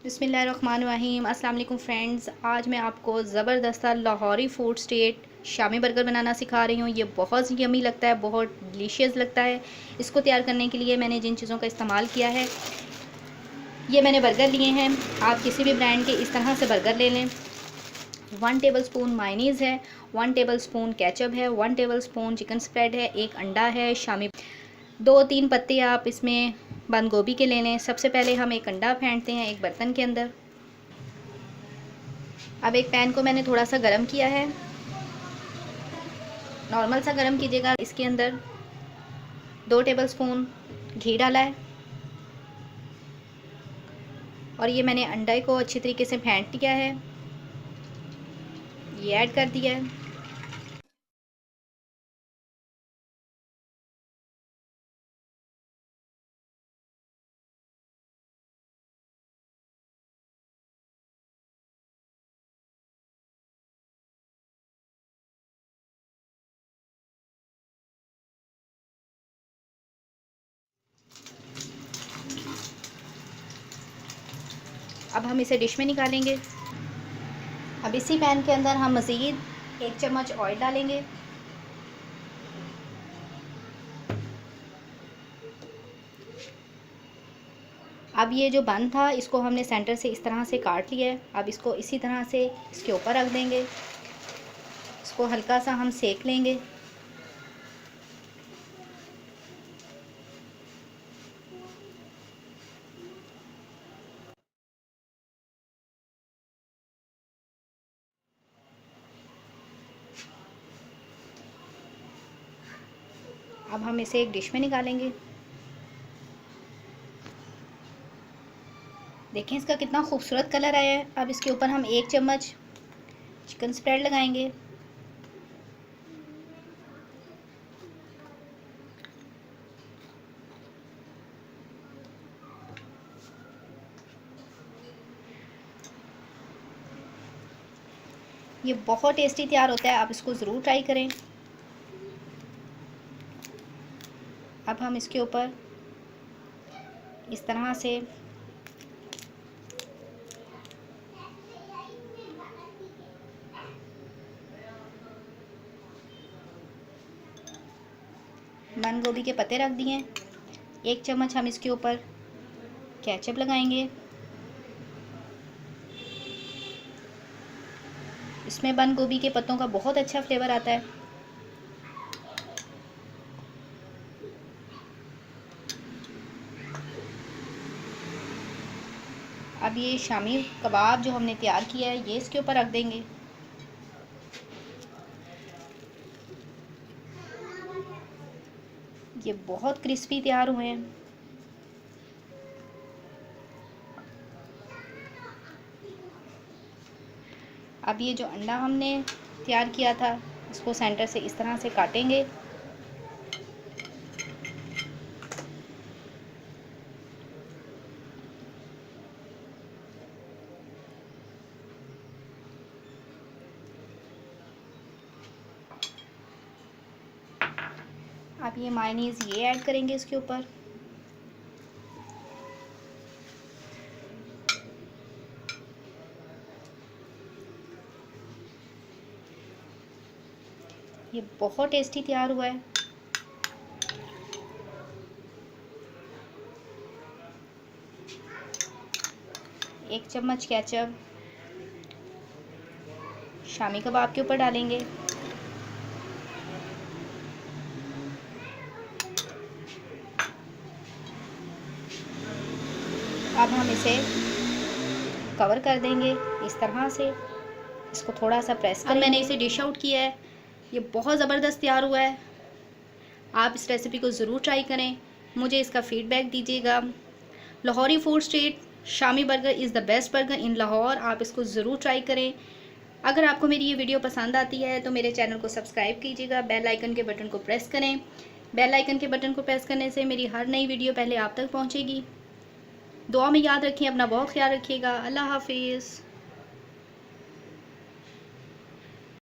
बिस्मिल्लाहिर्रहमानिर्रहीम। अस्सलाम वालेकुम फ्रेंड्स, आज मैं आपको ज़बरदस्त Lahori food street shami burger बनाना सिखा रही हूँ। ये बहुत यमी लगता है, बहुत डिलीशियस लगता है। इसको तैयार करने के लिए मैंने जिन चीज़ों का इस्तेमाल किया है, ये मैंने बर्गर लिए हैं। आप किसी भी ब्रांड के इस तरह से बर्गर ले लें। 1 टेबलस्पून मायनीज़ है, 1 टेबलस्पून केचप है, 1 टेबलस्पून चिकन स्प्रेड है, 1 अंडा है, शामी 2-3 पत्ते आप इसमें बंद गोभी के ले लें। सबसे पहले हम एक अंडा फेंटते हैं एक बर्तन के अंदर। अब एक पैन को मैंने थोड़ा सा गरम किया है, नॉर्मल सा गरम कीजिएगा। इसके अंदर 2 टेबलस्पून घी डाला है और ये मैंने अंडे को अच्छी तरीके से फेंट लिया है, ये ऐड कर दिया है। अब हम इसे डिश में निकालेंगे। अब इसी पैन के अंदर हम मज़ीद 1 चम्मच ऑयल डालेंगे। अब ये जो बन था, इसको हमने सेंटर से इस तरह से काट लिया है। अब इसको इसी तरह से इसके ऊपर रख देंगे। इसको हल्का सा हम सेक लेंगे। अब हम इसे एक डिश में निकालेंगे। देखें इसका कितना खूबसूरत कलर आया है। अब इसके ऊपर हम 1 चम्मच चिकन स्प्रेड लगाएंगे। ये बहुत टेस्टी तैयार होता है, आप इसको ज़रूर ट्राई करें। अब हम इसके ऊपर इस तरह से बंद गोभी के पत्ते रख दिए। 1 चम्मच हम इसके ऊपर केचप लगाएंगे। इसमें बंद गोभी के पत्तों का बहुत अच्छा फ्लेवर आता है। अब ये शामी कबाब जो हमने तैयार किया है, ये इसके ऊपर रख देंगे। ये बहुत क्रिस्पी तैयार हुए हैं। अब ये जो अंडा हमने तैयार किया था, इसको सेंटर से इस तरह से काटेंगे। अब ये मायनीज़ ये ऐड करेंगे इसके ऊपर। ये बहुत टेस्टी तैयार हुआ है। एक चम्मच केचप शामी कबाब के ऊपर डालेंगे। अब हम इसे कवर कर देंगे इस तरह से। इसको थोड़ा सा प्रेस करेंगे। अब मैंने इसे डिश आउट किया है। ये बहुत ज़बरदस्त तैयार हुआ है। आप इस रेसिपी को ज़रूर ट्राई करें, मुझे इसका फ़ीडबैक दीजिएगा। Lahori food street shami burger is the best burger in Lahore. आप इसको ज़रूर ट्राई करें। अगर आपको मेरी ये वीडियो पसंद आती है तो मेरे चैनल को सब्सक्राइब कीजिएगा, बेल आइकन के बटन को प्रेस करें। बेल आइकन के बटन को प्रेस करने से मेरी हर नई वीडियो पहले आप तक पहुँचेगी। दुआ में याद रखिए, अपना बहुत ख्याल रखिएगा। अल्लाह हाफिज़।